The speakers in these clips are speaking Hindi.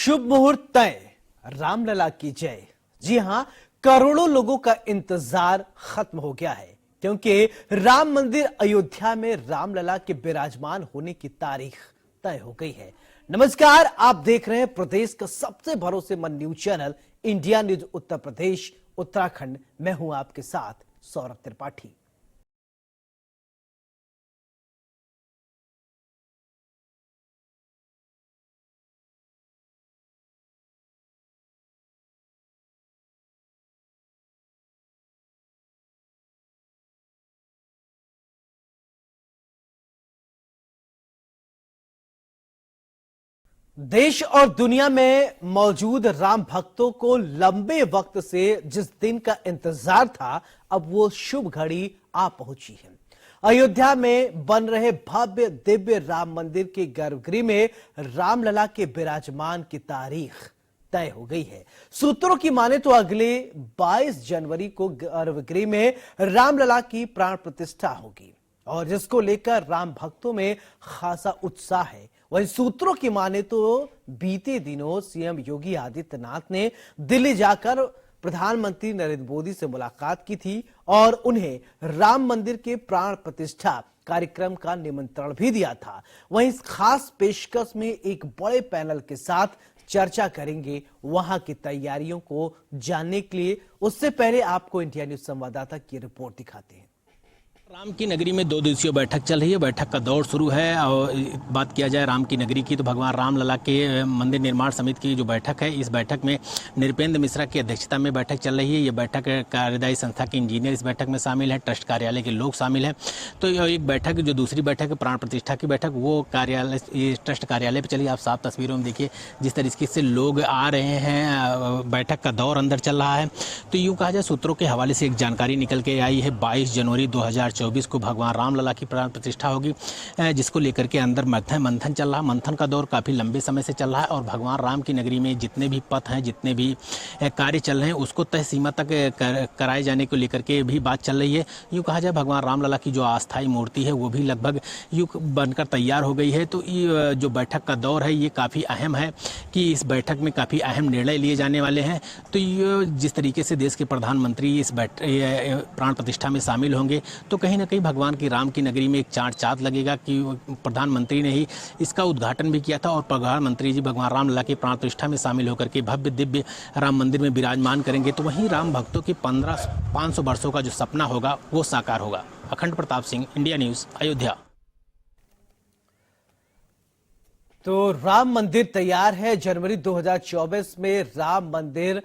शुभ मुहूर्त तय, रामलला की जय। जी हां, करोड़ों लोगों का इंतजार खत्म हो गया है क्योंकि राम मंदिर अयोध्या में रामलला के विराजमान होने की तारीख तय हो गई है। नमस्कार, आप देख रहे हैं प्रदेश का सबसे भरोसेमंद news channel India news Uttar Pradesh Uttarakhand. मैं हूं आपके साथ सौरभ त्रिपाठी। देश और दुनिया में मौजूद राम भक्तों को लंबे वक्त से जिस दिन का इंतजार था, अब वो शुभ घड़ी आ पहुंची है। अयोध्या में बन रहे भव्य दिव्य राम मंदिर के गर्भगृह में रामलला के विराजमान की तारीख तय हो गई है। सूत्रों की माने तो अगले 22 जनवरी को गर्भगृह में रामलला की प्राण प्रतिष्ठा होगी और जिसको लेकर राम भक्तों में खासा उत्साह है। वहीं सूत्रों की माने तो बीते दिनों सीएम योगी आदित्यनाथ ने दिल्ली जाकर प्रधानमंत्री नरेंद्र मोदी से मुलाकात की थी और उन्हें राम मंदिर के प्राण प्रतिष्ठा कार्यक्रम का निमंत्रण भी दिया था। वहीं इस खास पेशकश में एक बड़े पैनल के साथ चर्चा करेंगे वहां की तैयारियों को जानने के लिए। उससे पहले आपको इंडिया न्यूज संवाददाता की रिपोर्ट दिखाते हैं। राम की नगरी में 2 दिवसीय बैठक चल रही है। बैठक का दौर शुरू है और बात किया जाए राम की नगरी की तो भगवान रामलला के मंदिर निर्माण समिति की जो बैठक है, इस बैठक में नृपेंद्र मिश्रा की अध्यक्षता में बैठक चल रही है। ये बैठक कार्यदायी संस्था के इंजीनियर इस बैठक में शामिल है, ट्रस्ट कार्यालय के लोग शामिल हैं। तो एक बैठक जो दूसरी बैठक है प्राण प्रतिष्ठा की बैठक, वो कार्यालय ट्रस्ट कार्यालय पर चली। आप साफ तस्वीरों में देखिए जिस तरीके से लोग आ रहे हैं, बैठक का दौर अंदर चल रहा है। तो यूँ कहा जाए सूत्रों के हवाले से एक जानकारी निकल के आई है। 22 जनवरी 2024 को भगवान रामलला की प्राण प्रतिष्ठा होगी, जिसको लेकर के अंदर मंथन चल रहा है। मंथन का दौर काफ़ी लंबे समय से चल रहा है और भगवान राम की नगरी में जितने भी पथ हैं, जितने भी कार्य चल रहे हैं, उसको तय सीमा तक कराए जाने को लेकर के भी बात चल रही है। यूँ कहा जाए भगवान रामलला की जो अस्थायी मूर्ति है वो भी लगभग यूँ बनकर तैयार हो गई है। तो ये जो बैठक का दौर है ये काफ़ी अहम है कि इस बैठक में काफ़ी अहम निर्णय लिए जाने वाले हैं। तो ये जिस तरीके से देश के प्रधानमंत्री इस प्राण प्रतिष्ठा में शामिल होंगे तो कहीं ना कहीं भगवान की राम की नगरी में एक चांद लगेगा कि प्रधानमंत्री ने ही इसका उद्घाटन भी किया था और प्रधानमंत्री जी भगवान रामलला की प्राण प्रतिष्ठा में शामिल होकर के भव्य दिव्य राम मंदिर में विराजमान करेंगे। तो वहीं राम भक्तों की 500 वर्षों का जो सपना होगा वो साकार होगा। अखंड प्रताप सिंह, इंडिया न्यूज, अयोध्या। तो राम मंदिर तैयार है। जनवरी 2024 में राम मंदिर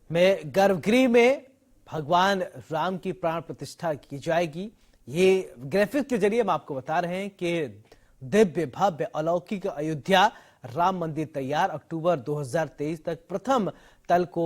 में गर्भगृह में भगवान राम की प्राण प्रतिष्ठा की जाएगी। ये ग्राफिक्स के जरिए हम आपको बता रहे हैं कि दिव्य भव्य अलौकिक अयोध्या राम मंदिर तैयार। अक्टूबर 2023 तक प्रथम तल को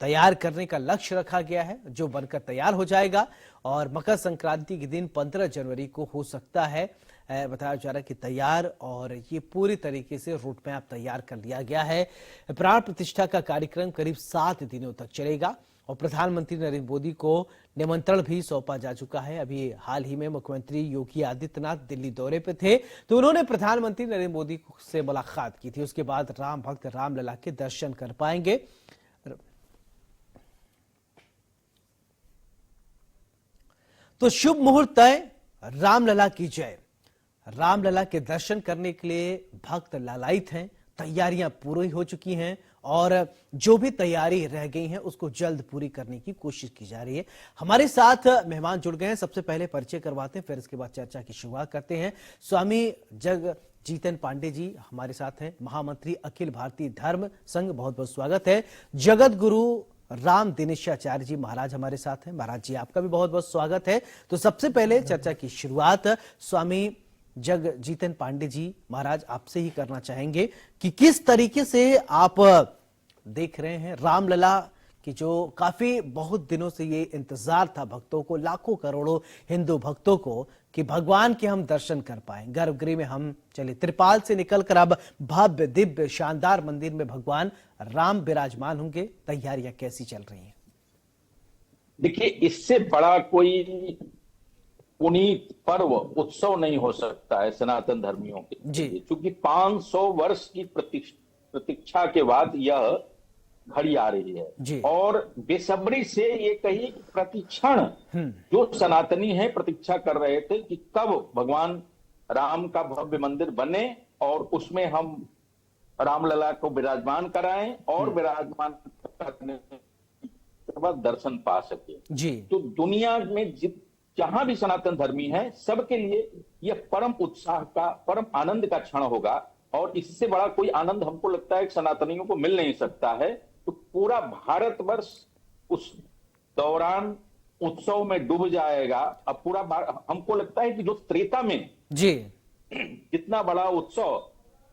तैयार करने का लक्ष्य रखा गया है, जो बनकर तैयार हो जाएगा और मकर संक्रांति के दिन 15 जनवरी को हो सकता है। बताया जा रहा है कि तैयार, और ये पूरी तरीके से रूट मैप तैयार कर लिया गया है। प्राण प्रतिष्ठा का कार्यक्रम करीब 7 दिनों तक चलेगा और प्रधानमंत्री नरेंद्र मोदी को निमंत्रण भी सौंपा जा चुका है। अभी हाल ही में मुख्यमंत्री योगी आदित्यनाथ दिल्ली दौरे पे थे तो उन्होंने प्रधानमंत्री नरेंद्र मोदी से मुलाकात की थी। उसके बाद राम भक्त रामलला के दर्शन कर पाएंगे। तो शुभ मुहूर्त तय, रामलला की जय। रामलला के दर्शन करने के लिए भक्त लालायित हैं। तैयारियां पूरी हो चुकी हैं और जो भी तैयारी रह गई हैं उसको जल्द पूरी करने की कोशिश की जा रही है। हमारे साथ मेहमान जुड़ गए हैं। सबसे पहले परिचय करवाते हैं, फिर इसके बाद चर्चा की शुरुआत करते हैं। स्वामी जगजीतन पांडे जी हमारे साथ हैं, महामंत्री अखिल भारतीय धर्म संघ, बहुत बहुत स्वागत है। जगत गुरु राम दिनेशाचार्य जी महाराज हमारे साथ हैं। महाराज जी आपका भी बहुत बहुत स्वागत है। तो सबसे पहले चर्चा की शुरुआत स्वामी जगजीतन पांडे जी महाराज आपसे ही करना चाहेंगे कि किस तरीके से आप देख रहे हैं रामलला की जो काफी बहुत दिनों से ये इंतजार था भक्तों को, लाखों करोड़ों हिंदू भक्तों को, कि भगवान के हम दर्शन कर पाए। गर्भगृह में हम चले, त्रिपाल से निकलकर अब भव्य दिव्य शानदार मंदिर में भगवान राम विराजमान होंगे। तैयारियां कैसी चल रही हैं? देखिए, इससे बड़ा कोई पुनीत पर्व उत्सव नहीं हो सकता है सनातन धर्मियों के लिए, क्योंकि 500 वर्ष की प्रतीक्षा के बाद यह घड़ी आ रही जी। है और बेसब्री से ये कहीं प्रतिक्षण जो सनातनी है प्रतीक्षा कर रहे थे कि कब भगवान राम का भव्य मंदिर बने और उसमें हम रामलला को विराजमान कराएं और विराजमान करने के बाद दर्शन पा सके। जी। तो दुनिया में जहां भी सनातन धर्मी है सबके लिए यह परम उत्साह का परम आनंद का क्षण होगा और इससे बड़ा कोई आनंद हमको लगता है कि सनातनियों को मिल नहीं सकता है। तो पूरा भारतवर्ष उस दौरान उत्सव में डूब जाएगा। अब पूरा हमको लगता है कि जो त्रेता में जी जितना बड़ा उत्सव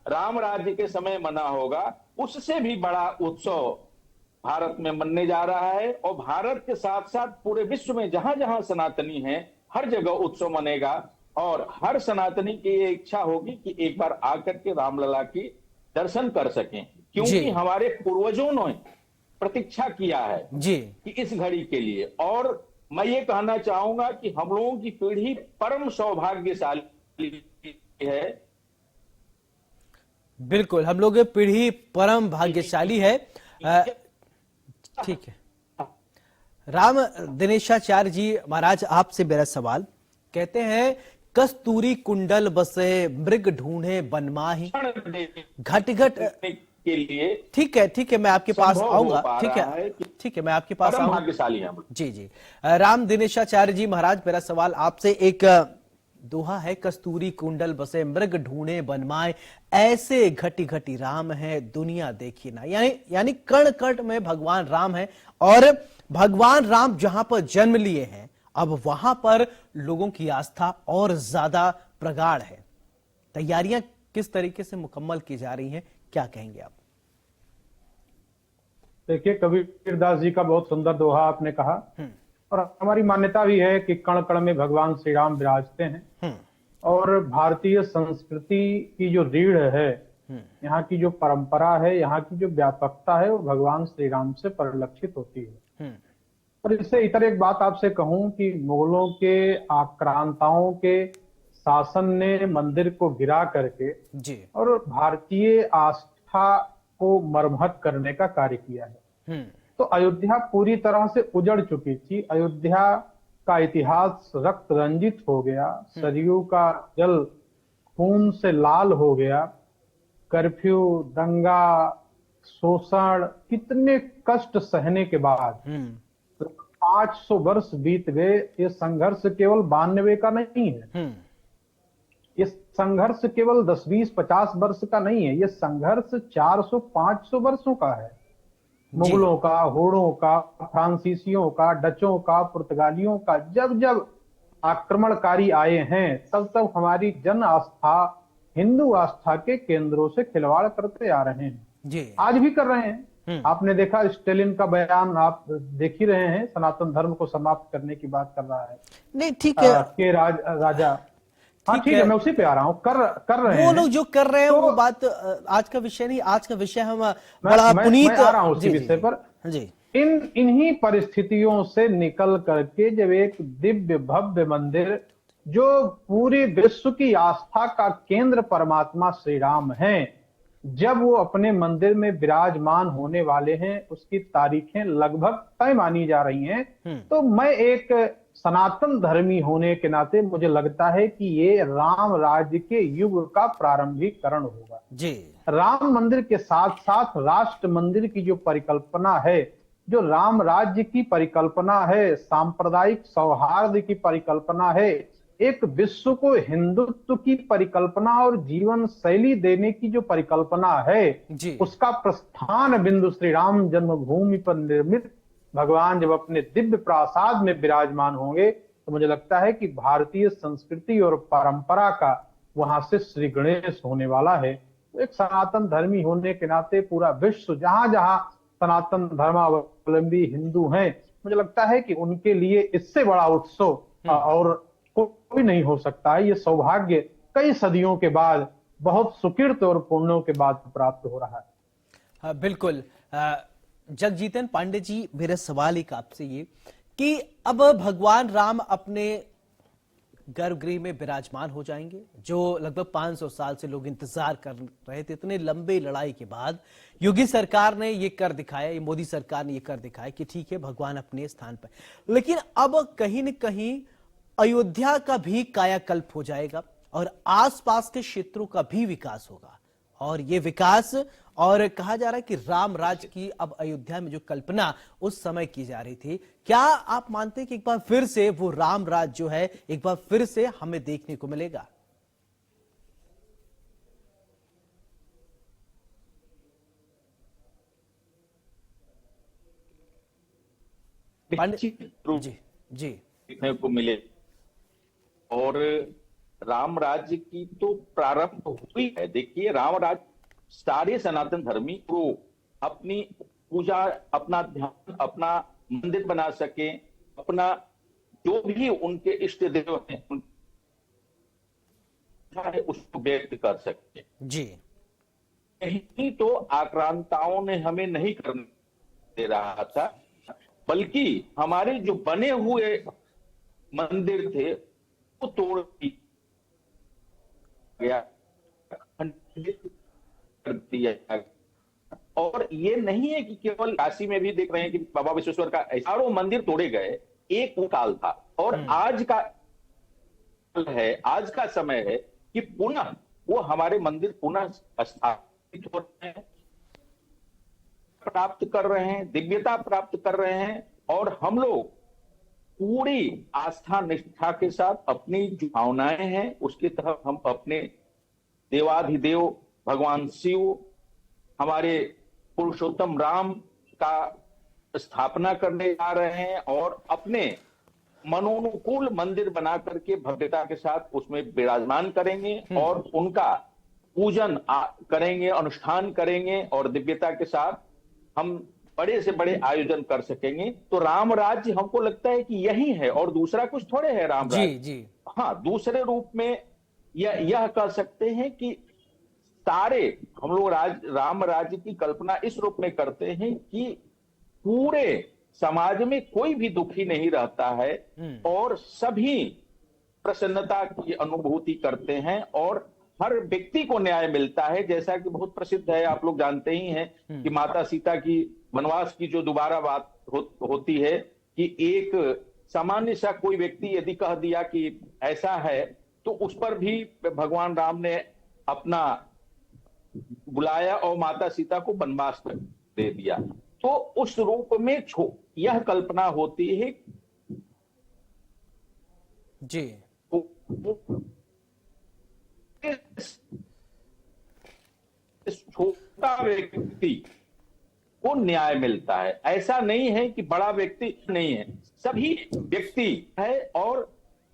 राम राज्य के समय मना होगा उससे भी बड़ा उत्सव भारत में मनने जा रहा है और भारत के साथ साथ पूरे विश्व में जहां जहां सनातनी हैं हर जगह उत्सव मनेगा और हर सनातनी की ये इच्छा होगी कि एक बार आकर के रामलला की दर्शन कर सकें, क्योंकि हमारे पूर्वजों ने प्रतीक्षा किया है जी कि इस घड़ी के लिए। और मैं ये कहना चाहूंगा कि हम लोगों की पीढ़ी परम सौभाग्यशाली है। बिल्कुल, हम लोग की पीढ़ी परम भाग्यशाली है। ठीक है, राम दिनेशाचार्य जी महाराज, आपसे मेरा सवाल, कहते हैं कस्तूरी कुंडल बसे मृग ढूंढे बनमाही घट घट के लिए। ठीक है, मैं आपके पास आऊंगा। ठीक है, मैं आपके पास आऊंगा। भाग्यशाली है। जी राम दिनेशाचार्य जी महाराज, मेरा सवाल आपसे एक दोहा है, कस्तूरी कुंडल बसे मृग ढूंढे बनमाए, ऐसे घटी घटी राम है दुनिया देखी ना। यानी कण कण में भगवान राम है और भगवान राम जहां पर जन्म लिए हैं अब वहां पर लोगों की आस्था और ज्यादा प्रगाढ़ है। तैयारियां किस तरीके से मुकम्मल की जा रही हैं, क्या कहेंगे आप? देखिए, कबीरदास जी का बहुत सुंदर दोहा आपने कहा और हमारी मान्यता भी है कि कण कण में भगवान श्री राम विराजते हैं और भारतीय संस्कृति की जो रीढ़ है, यहाँ की जो परंपरा है, यहाँ की जो व्यापकता है, वो भगवान श्री राम से परिलक्षित होती है। और इससे इतर एक बात आपसे कहूं कि मुगलों के आक्रांताओं के शासन ने मंदिर को गिरा करके जी और भारतीय आस्था को मरम्मत करने का कार्य किया है। तो अयोध्या पूरी तरह से उजड़ चुकी थी। अयोध्या का इतिहास रक्त रंजित हो गया, सरयू का जल खून से लाल हो गया, कर्फ्यू, दंगा, शोषण, कितने कष्ट सहने के बाद 500 वर्ष बीत गए। ये संघर्ष केवल 92 का नहीं है, ये संघर्ष केवल 10, 20, 50 वर्ष का नहीं है, ये संघर्ष 400, 500 वर्षों का है। मुगलों का, होड़ों का, फ्रांसीसियों का, डचों का, पुर्तगालियों का, जब जब आक्रमणकारी आए हैं तब तब हमारी जन आस्था, हिंदू आस्था के केंद्रों से खिलवाड़ करते आ रहे हैं जी। आज भी कर रहे हैं। आपने देखा स्टेलिन का बयान, आप देख ही रहे हैं, सनातन धर्म को समाप्त करने की बात कर रहा है। नहीं ठीक है के राजा, हाँ ठीक है, मैं उसी पे आ रहा हूँ। कर रहे हैं वो लोग जो कर रहे हैं, वो बात आज का विषय नहीं। आज का विषय हम बड़ा पुनीत आ रहा हूँ उसी विषय पर। जी इन्हीं परिस्थितियों से निकल करके जब एक दिव्य भव्य मंदिर जो पूरे विश्व की आस्था का केंद्र परमात्मा श्री राम हैं, जब वो अपने मंदिर में विराजमान होने वाले हैं, उसकी तारीखें लगभग तय मानी जा रही हैं। तो मैं एक सनातन धर्मी होने के नाते मुझे लगता है कि ये राम राज्य के युग का प्रारंभिकरण होगा जी। राम मंदिर के साथ साथ राष्ट्र मंदिर की जो परिकल्पना है, जो राम राज्य की परिकल्पना है, सांप्रदायिक सौहार्द की परिकल्पना है, एक विश्व को हिंदुत्व की परिकल्पना और जीवन शैली देने की जो परिकल्पना है, उसका प्रस्थान बिंदु श्री राम जन्मभूमि पर निर्मित भगवान जब अपने दिव्य प्रासाद में विराजमान होंगे तो मुझे लगता है कि भारतीय संस्कृति और परंपरा का वहां से श्री गणेश होने वाला है। तो एक सनातन धर्मी होने के नाते पूरा विश्व, जहां जहां सनातन धर्मावलंबी हिंदू हैं, मुझे लगता है कि उनके लिए इससे बड़ा उत्सव और कोई नहीं हो सकता है। ये सौभाग्य कई सदियों के बाद, बहुत सुकृत और पुण्यों के बाद प्राप्त हो रहा है। बिल्कुल। जगजीतन पांडे जी, मेरा सवाल एक आपसे ये कि अब भगवान राम अपने गर्भगृह में विराजमान हो जाएंगे, जो लगभग 500 साल से लोग इंतजार कर रहे थे। इतने लंबे लड़ाई के बाद योगी सरकार ने ये कर दिखाया, ये मोदी सरकार ने ये कर दिखाया कि ठीक है, भगवान अपने स्थान पर। लेकिन अब कहीं न कहीं अयोध्या का भी कायाकल्प हो जाएगा और आसपास के क्षेत्रों का भी विकास होगा। और ये विकास, और कहा जा रहा है कि राम राज्य की अब अयोध्या में जो कल्पना उस समय की जा रही थी, क्या आप मानते हैं कि एक बार फिर से वो राम राज्य जो है एक बार फिर से हमें देखने को मिलेगा? निश्चित रूप जी जी देखने को मिले। और राम राज्य की तो प्रारंभ हुई है। देखिए, राम राज्य सारे सनातन धर्मी को अपनी पूजा, अपना ध्यान, अपना मंदिर बना सके, अपना जो भी उनके इष्ट देव हैं उसको व्यक्त कर सके। जी, यही तो आक्रांताओं ने हमें नहीं करने दे रहा था, बल्कि हमारे जो बने हुए मंदिर थे वो तोड़ गया, खंडित कर दिया। और ये नहीं है कि केवल काशी में भी देख रहे हैं कि बाबा विश्वेश्वर का हजारों मंदिर तोड़े गए। एक वो काल था और आज का है, आज का समय है कि पुनः वो हमारे मंदिर पुनः स्थापित हो रहे हैं, प्राप्त कर रहे हैं, दिव्यता प्राप्त कर रहे हैं। और हम लोग पूरी आस्था निष्ठा के साथ अपनी जो भावनाएं हैं उसकी तरफ हम अपने देवाधिदेव भगवान शिव, हमारे पुरुषोत्तम राम का स्थापना करने जा रहे हैं और अपने मनोनुकूल मंदिर बना करके भव्यता के साथ उसमें विराजमान करेंगे और उनका पूजन करेंगे, अनुष्ठान करेंगे और दिव्यता के साथ हम बड़े से बड़े आयोजन कर सकेंगे। तो राम राज्य हमको लगता है कि यही है और दूसरा कुछ थोड़े है राम राज्य। जी जी, हाँ, दूसरे रूप में यह कह सकते हैं कि सारे हम लोग राम राज्य की कल्पना इस रूप में करते हैं कि पूरे समाज में कोई भी दुखी नहीं रहता है और सभी प्रसन्नता की अनुभूति करते हैं और हर व्यक्ति को न्याय मिलता है। जैसा कि बहुत प्रसिद्ध है, आप लोग जानते ही हैं कि माता सीता की वनवास की जो दोबारा बात होती है कि एक सामान्य सा कोई व्यक्ति यदि कह दिया कि ऐसा है तो उस पर भी भगवान राम ने अपना बुलाया और माता सीता को वनवास दे दिया। तो उस रूप में यह कल्पना होती है जी, छोटा व्यक्ति को न्याय मिलता है। ऐसा नहीं है कि बड़ा व्यक्ति नहीं है, सभी व्यक्ति है और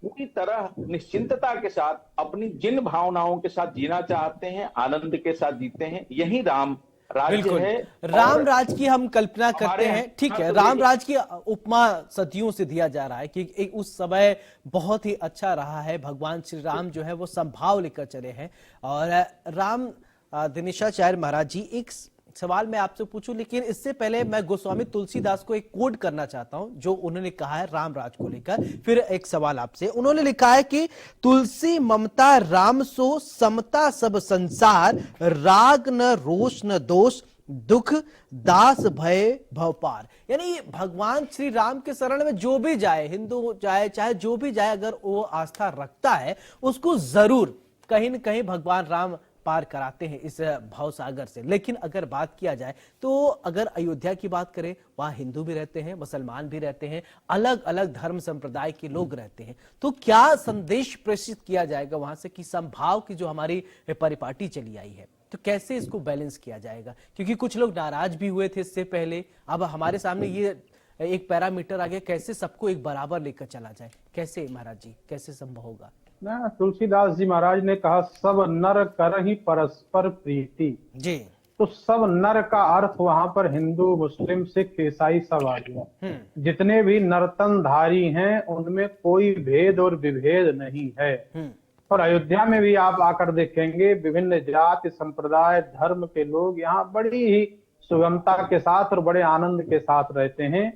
पूरी तरह निश्चिंतता के साथ अपनी जिन भावनाओं के साथ जीना चाहते हैं, आनंद के साथ जीते हैं, यही राम राज्य है। राम राज्य की हम कल्पना करते हैं, ठीक है, राम राज्य की उपमा सदियों से दिया जा रहा है कि एक उस समय बहुत ही अच्छा रहा है, भगवान श्री राम जो है वो संभाव लेकर चले हैं। और राम दिनेशाचार्य महाराज जी, एक सवाल मैं आपसे पूछूं, लेकिन इससे पहले मैं गोस्वामी तुलसीदास को एक कोट करना चाहता हूं जो उन्होंने कहा है राम राज को लेकर। फिर एक सवाल आपसे, उन्होंने लिखा है कि तुलसी ममता राम सो समता सब संसार, राग न रोष न दोष, दुख दास भय भवपार। यानी भगवान श्री राम के शरण में जो भी जाए, हिंदू जाए चाहे जो भी जाए, अगर वो आस्था रखता है उसको जरूर कहीं न कहीं भगवान राम पार कराते हैं इस भव सागर से। लेकिन अगर बात किया जाए तो अगर अयोध्या की बात करें, वहां हिंदू भी रहते हैं, मुसलमान भी रहते हैं, अलग अलग धर्म संप्रदाय के लोग रहते हैं। तो क्या संदेश प्रेषित किया जाएगा वहां से कि समभाव की जो हमारी परिपाटी चली आई है, तो कैसे इसको बैलेंस किया जाएगा? क्योंकि कुछ लोग नाराज भी हुए थे इससे पहले, अब हमारे सामने ये एक पैरामीटर आ गया, कैसे सबको एक बराबर लेकर चला जाए, कैसे महाराज जी, कैसे संभव होगा? ना, तुलसीदास जी महाराज ने कहा सब नर करहि परस्पर प्रीति जी। तो सब नर का अर्थ वहां पर हिंदू, मुस्लिम, सिख, ईसाई सब आ गया। जितने भी नर्तनधारी हैं उनमें कोई भेद और विभेद नहीं है। और अयोध्या में भी आप आकर देखेंगे विभिन्न जाति, संप्रदाय, धर्म के लोग यहाँ बड़ी ही सुगमता के साथ और बड़े आनंद के साथ रहते हैं।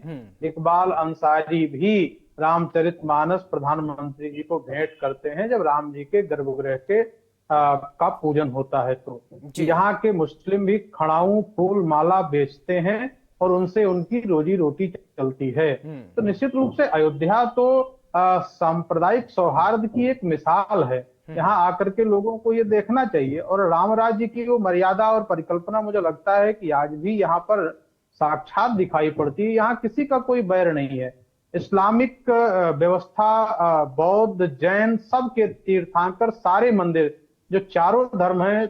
इकबाल अंसारी भी रामचरितमानस प्रधानमंत्री जी को भेंट करते हैं जब राम जी के गर्भगृह के का पूजन होता है। तो यहाँ के मुस्लिम भी खड़ाऊ फूल माला बेचते हैं और उनसे उनकी रोजी रोटी चलती है। तो निश्चित रूप से अयोध्या तो सांप्रदायिक सौहार्द की एक मिसाल है। यहाँ आकर के लोगों को ये देखना चाहिए, और राम राज्य की वो मर्यादा और परिकल्पना मुझे लगता है कि आज भी यहाँ पर साक्षात दिखाई पड़ती है। यहाँ किसी का कोई बैर नहीं है। इस्लामिक व्यवस्था, बौद्ध, जैन, सबके तीर्थंकर, सारे मंदिर जो चारों धर्म है,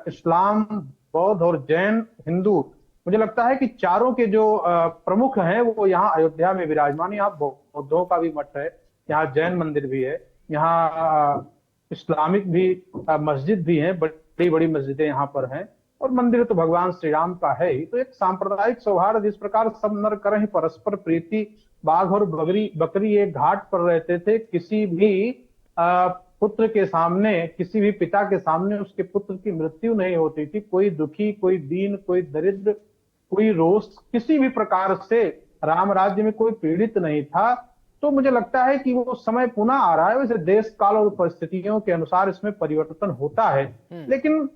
इस्लाम, बौद्ध और जैन, हिंदू, मुझे लगता है कि चारों के जो प्रमुख हैं वो यहाँ अयोध्या में विराजमान। यहाँ बौद्धों का भी मठ है, यहाँ जैन मंदिर भी है, यहाँ इस्लामिक भी मस्जिद भी है, बड़ी बड़ी मस्जिदें यहाँ पर हैं, और मंदिर तो भगवान श्री राम का है ही। तो एक सांप्रदायिक सौहार्द, जिस प्रकार सब नर करें परस्पर प्रीति, बाघ और बकरी एक घाट पर रहते थे, किसी भी पुत्र के सामने, किसी भी पिता के सामने उसके पुत्र की मृत्यु नहीं होती थी। कोई दुखी, कोई दीन, कोई दरिद्र, कोई रोष, किसी भी प्रकार से राम राज्य में कोई पीड़ित नहीं था। तो मुझे लगता है कि वो समय पुनः आ रहा है। वैसे देश काल और परिस्थितियों के अनुसार इसमें परिवर्तन होता है, लेकिन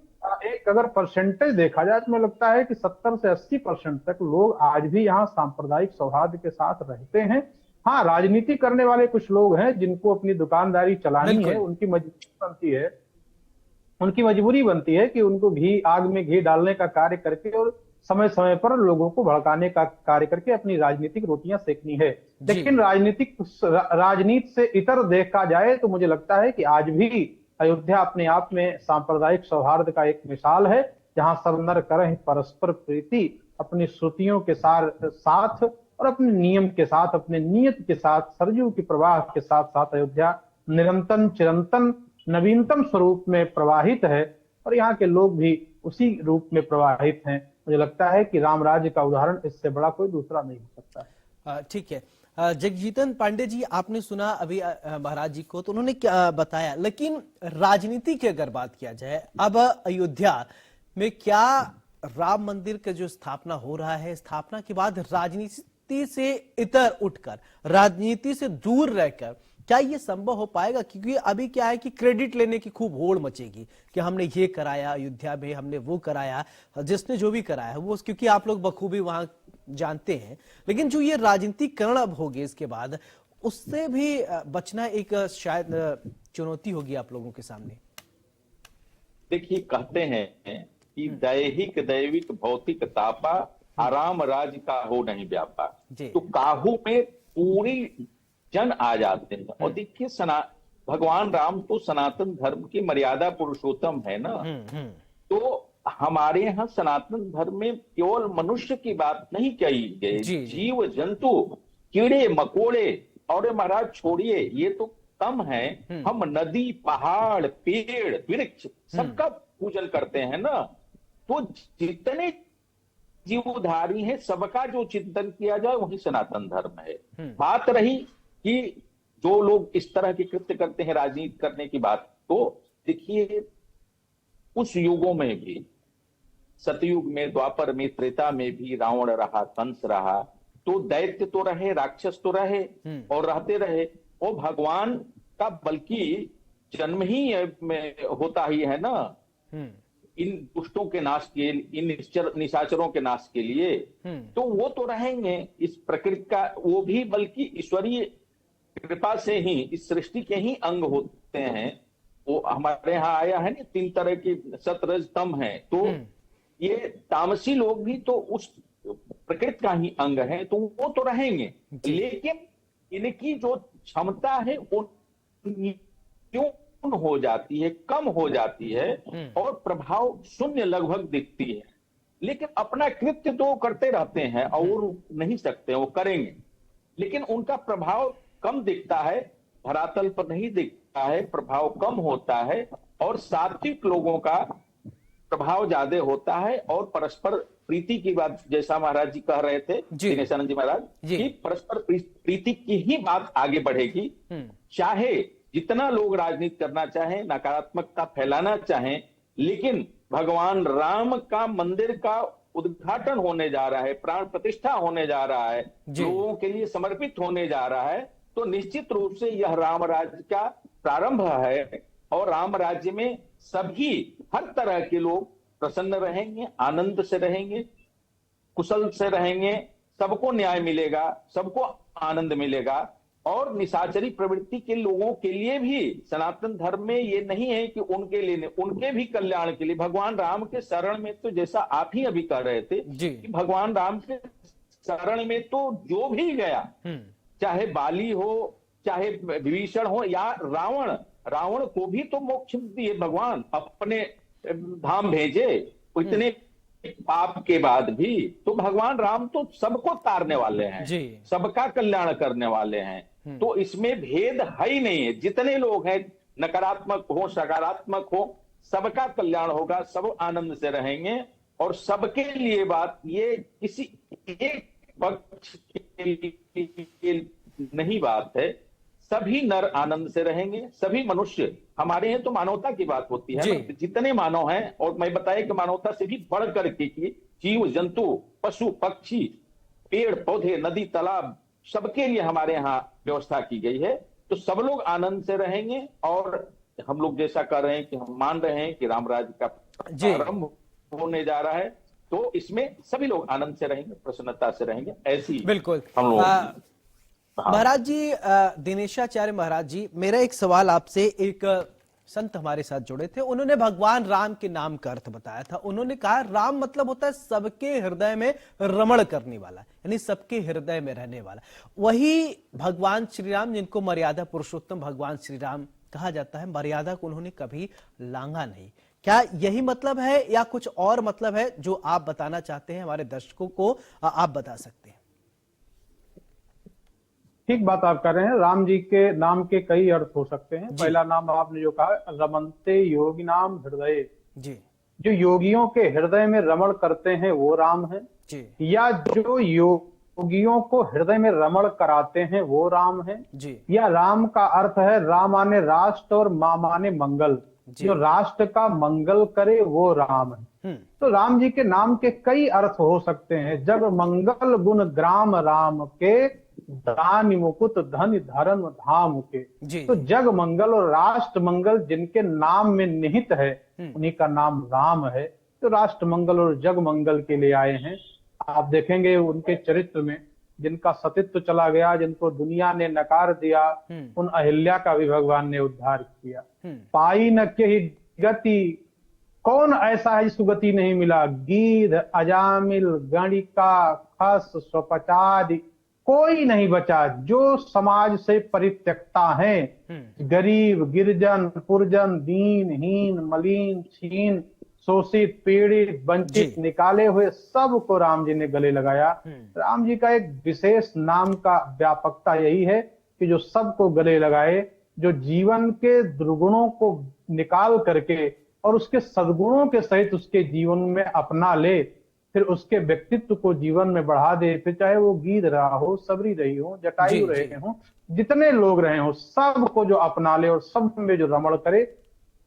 एक अगर परसेंटेज देखा जाए तो मुझे लगता है कि 70 से 80% तक लोग आज भी यहाँ सांप्रदायिक सौहार्द के साथ रहते हैं। हाँ, राजनीति करने वाले कुछ लोग हैं जिनको अपनी दुकानदारी चलानी है, उनकी मजबूरी बनती है कि उनको आग में घी डालने का कार्य करके और समय समय पर लोगों को भड़काने का कार्य करके अपनी राजनीतिक रोटियां सेकनी है। लेकिन राजनीति से इतर देखा जाए तो मुझे लगता है कि आज भी अयोध्या अपने आप में सांप्रदायिक सौहार्द का एक मिसाल है, जहां सब नर करें परस्पर प्रीति, अपनी श्रुतियों के साथ और अपने नियम के साथ, अपने नियत के साथ, सरजू के प्रवाह के साथ साथ अयोध्या निरंतर चिरंतन नवीनतम स्वरूप में प्रवाहित है, और यहाँ के लोग भी उसी रूप में प्रवाहित हैं। मुझे लगता है कि राम राज्य का उदाहरण इससे बड़ा कोई दूसरा नहीं हो सकता। ठीक है, जगजीतन पांडे जी, आपने सुना अभी महाराज जी को, तो उन्होंने क्या बताया, लेकिन राजनीति की अगर बात किया जाए, अब अयोध्या में क्या राम मंदिर का जो स्थापना हो रहा है, स्थापना के बाद राजनीति से इतर उठकर, राजनीति से दूर रहकर क्या ये संभव हो पाएगा? क्योंकि अभी क्या है कि क्रेडिट लेने की खूब होड़ मचेगी कि हमने ये कराया अयोध्या में, हमने वो कराया, जिसने जो भी कराया वो, क्योंकि आप लोग बखूबी वहां जानते हैं। लेकिन जो ये राजनीतिकरण अब होगी इसके बाद, उससे भी बचना एक शायद चुनौती होगी आप लोगों के सामने। देखिए, कहते हैं कि दैहिक दैविक भौतिक तापा, आराम राज का हो नहीं व्यापा। तो काहू में पूरी जन आ जाते हैं। और देखिए, भगवान राम तो सनातन धर्म की मर्यादा पुरुषोत्तम है ना। तो हमारे यहाँ सनातन धर्म में केवल मनुष्य की बात नहीं कही गई, जीव जंतु, कीड़े मकोड़े, और महाराज छोड़िए ये तो कम है, हम नदी, पहाड़, पेड़, वृक्ष सबका पूजन करते हैं ना। तो जितने जीवधारी हैं सबका जो चिंतन किया जाए वही सनातन धर्म है। बात रही कि जो लोग इस तरह के कृत्य करते हैं राजनीति करने की बात, तो देखिए उस युगों में भी, सतयुग में, द्वापर में, त्रेता में भी रावण रहा, कंस रहा, तो दैत्य तो रहे, राक्षस तो रहे और रहते रहे। और भगवान का बल्कि जन्म ही में होता ही है ना इन दुष्टों के नाश के, इन निशाचरों के नाश के लिए। तो वो तो रहेंगे, इस प्रकृति का वो भी बल्कि ईश्वरीय कृपा से ही इस सृष्टि के ही अंग होते हैं। वो हमारे यहाँ आया है ना, 3 तरह की सत रज तम है। तो ये तामसी लोग भी तो उस प्रकृति का ही अंग है, तो वो तो रहेंगे, लेकिन इनकी जो क्षमता है वो क्यों हो जाती है, कम हो जाती है, और प्रभाव शून्य लगभग दिखती है। लेकिन अपना कृत्य तो करते रहते हैं और नहीं सकते, वो करेंगे, लेकिन उनका प्रभाव कम दिखता है, धरातल पर नहीं दिखता है, प्रभाव कम होता है, और सात्विक लोगों का प्रभाव ज्यादा होता है। और परस्पर प्रीति की बात, जैसा महाराज जी कह रहे थे, दिनेशानंद जी महाराज, कि परस्पर प्रीति की ही बात आगे बढ़ेगी। चाहे जितना लोग राजनीति करना चाहें, नकारात्मकता फैलाना चाहें, लेकिन भगवान राम का मंदिर का उद्घाटन होने जा रहा है, प्राण प्रतिष्ठा होने जा रहा है, लोगों के लिए समर्पित होने जा रहा है, तो निश्चित रूप से यह राम राज्य का प्रारंभ है और राम राज्य में सभी हर तरह के लोग प्रसन्न रहेंगे, आनंद से रहेंगे, कुशल से रहेंगे, सबको न्याय मिलेगा, सबको आनंद मिलेगा। और निशाचरी प्रवृत्ति के लोगों के लिए भी सनातन धर्म में ये नहीं है कि उनके भी कल्याण के लिए भगवान राम के शरण में, तो जैसा आप ही अभी कह रहे थे कि भगवान राम के शरण में तो जो भी गया, चाहे बाली हो, चाहे विभीषण हो या रावण को भी तो मोक्ष दिए भगवान, अपने धाम भेजे इतने पाप के बाद भी। तो भगवान राम तो सबको तारने वाले हैं, सबका कल्याण करने वाले हैं, तो इसमें भेद है ही नहीं है। जितने लोग हैं, नकारात्मक हो सकारात्मक हो, सबका कल्याण होगा, सब आनंद से रहेंगे। और सबके लिए बात ये किसी एक पक्ष के लिए नहीं बात है, सभी नर आनंद से रहेंगे, सभी मनुष्य, हमारे यहाँ तो मानवता की बात होती है, जितने मानव हैं, और मैं बताया कि मानवता से भी बढ़ करके कि जीव जंतु, पशु पक्षी, पेड़ पौधे, नदी तालाब, सबके लिए हमारे यहाँ व्यवस्था की गई है। तो सब लोग आनंद से रहेंगे और हम लोग जैसा कर रहे हैं कि हम मान रहे हैं कि राम राज्य का प्रारंभ होने जा रहा है, तो इसमें सभी लोग आनंद से रहेंगे, प्रसन्नता से रहेंगे। ऐसी बिल्कुल हम लोग। महाराज जी, दिनेशाचार्य महाराज जी, मेरा एक सवाल आपसे, एक संत हमारे साथ जुड़े थे, उन्होंने भगवान राम के नाम का अर्थ बताया था। उन्होंने कहा राम मतलब होता है सबके हृदय में रमण करने वाला, यानी सबके हृदय में रहने वाला। वही भगवान श्री राम, जिनको मर्यादा पुरुषोत्तम भगवान श्री राम कहा जाता है, मर्यादा को उन्होंने कभी लांघा नहीं। क्या यही मतलब है या कुछ और मतलब है जो आप बताना चाहते हैं हमारे दर्शकों को, आप बता सकते हैं? ठीक बात आप कर रहे हैं। राम जी के नाम के कई अर्थ हो सकते हैं। पहला नाम आपने जो कहा, रमन्ते योगी नाम हृदय जी, जो योगियों के हृदय में रमण करते हैं वो राम है जी, या जो योगियों को हृदय में रमण कराते हैं वो राम है जी, या राम का अर्थ है राम माने राष्ट्र और मां माने मंगल, जो राष्ट्र का मंगल करे वो राम है। तो राम जी के नाम के कई अर्थ हो सकते हैं। जग मंगल गुण ग्राम राम के, दान मुकुट धन धर्म धाम के। तो जग मंगल और राष्ट्र मंगल जिनके नाम में निहित है, उन्हीं का नाम राम है। तो राष्ट्र मंगल और जग मंगल के लिए आए हैं। आप देखेंगे उनके चरित्र में जिनका सतीत्व चला गया, जिनको दुनिया ने नकार दिया, उन अहिल्या का भी भगवान ने उद्धार किया। पाई न के गति, कौन ऐसा है जिसको गति नहीं मिला, गीध अजामिल गणिका खस स्वपचादि, कोई नहीं बचा जो समाज से परित्यक्ता है। गरीब गिरजन पुरजन दीनहीन मलिन छीन शोषित पीड़ित वंचित निकाले हुए सबको राम जी ने गले लगाया। राम जी का एक विशेष नाम का व्यापकता यही है कि जो सबको गले लगाए, जो जीवन के दुर्गुणों को निकाल करके और उसके सद्गुणों के सहित उसके जीवन में अपना ले, फिर उसके व्यक्तित्व को जीवन में बढ़ा दे। फिर चाहे वो गीध रहा हो, सबरी रही हो, जटायु रहे हो, जितने लोग रहे हो, सबको जो अपना ले और सब में जो रमण करे,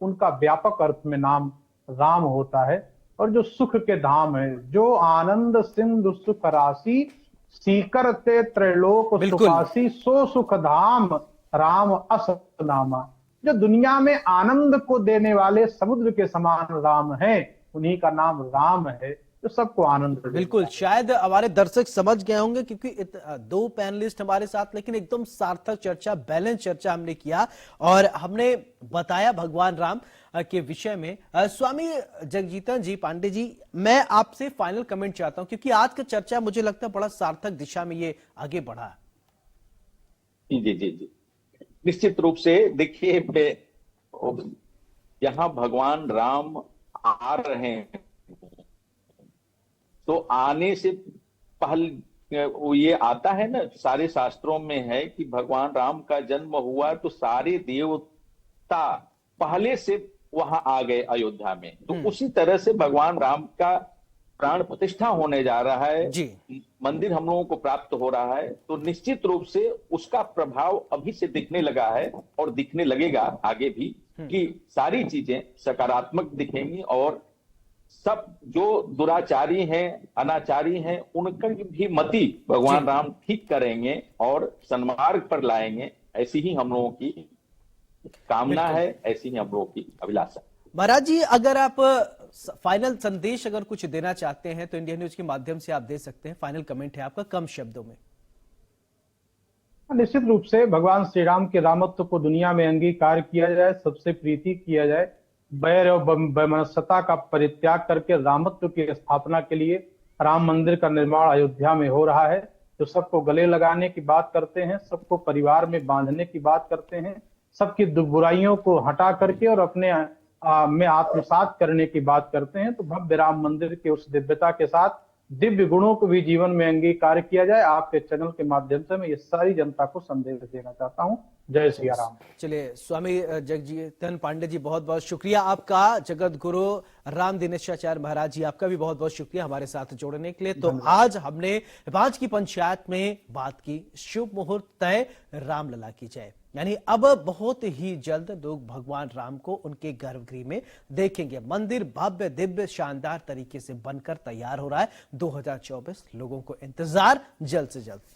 उनका व्यापक अर्थ में नाम राम होता है। और जो सुख के धाम है, जो आनंद सिंधु सुख राशि, सीकर ते त्रैलोक सुखासी, सो सुख धाम राम अस नामा। जो दुनिया में आनंद को देने वाले समुद्र के समान राम है, उन्हीं का नाम राम है, तो सबको आनंद। बिल्कुल, शायद हमारे दर्शक समझ गए होंगे क्योंकि दो पैनलिस्ट हमारे साथ, लेकिन एकदम सार्थक चर्चा, बैलेंस चर्चा हमने किया और हमने बताया भगवान राम के विषय में। स्वामी जगजीतन जी पांडे जी, मैं आपसे फाइनल कमेंट चाहता हूं क्योंकि आज का चर्चा मुझे लगता है बड़ा सार्थक दिशा में ये आगे बढ़ा। जी जी जी जी, निश्चित रूप से। देखिए, यहाँ भगवान राम आ रहे हैं, तो आने से पहले ये आता है ना, सारे शास्त्रों में है कि भगवान राम का जन्म हुआ तो सारे देवता पहले से वहां आ गए अयोध्या में। तो उसी तरह से भगवान राम का प्राण प्रतिष्ठा होने जा रहा है जी। मंदिर हम लोगों को प्राप्त हो रहा है, तो निश्चित रूप से उसका प्रभाव अभी से दिखने लगा है और दिखने लगेगा आगे भी, कि सारी चीजें सकारात्मक दिखेंगी और सब जो दुराचारी हैं, अनाचारी हैं, उनकी भी मति भगवान राम ठीक करेंगे और सन्मार्ग पर लाएंगे। ऐसी ही हम लोगों की कामना है, ऐसी ही हम लोगों की अभिलाषा। महाराज जी, अगर आप फाइनल संदेश अगर कुछ देना चाहते हैं तो इंडिया न्यूज के माध्यम से आप दे सकते हैं। फाइनल कमेंट है आपका, कम शब्दों में। निश्चित रूप से भगवान श्री राम के रामत्व को दुनिया में अंगीकार किया जाए, सबसे प्रीति किया जाए, बैर और वैमनस्यता का परित्याग करके रामत्व की स्थापना के लिए राम मंदिर का निर्माण अयोध्या में हो रहा है। जो सबको गले लगाने की बात करते हैं, सबको परिवार में बांधने की बात करते हैं, सबकी बुराइयों को हटा करके और अपने में आत्मसात करने की बात करते हैं, तो भव्य राम मंदिर के उस दिव्यता के साथ दिव्य गुणों को भी जीवन में अंगीकार किया जाए। आपके चैनल के माध्यम से मैं ये सारी जनता को संदेश देना चाहता हूँ। जय श्री राम। चलिए, स्वामी जगजीतन पांडे जी, बहुत बहुत शुक्रिया आपका। जगत गुरु राम दिनेशाचार्य महाराज जी, आपका भी बहुत बहुत शुक्रिया हमारे साथ जोड़ने के लिए। तो आज हमने बांज की पंचायत में बात की, शुभ मुहूर्त तय, रामलला की जय। यानी अब बहुत ही जल्द लोग भगवान राम को उनके गर्भगृह में देखेंगे। मंदिर भव्य दिव्य शानदार तरीके से बनकर तैयार हो रहा है। 2024 लोगों को इंतजार, जल्द से जल्द।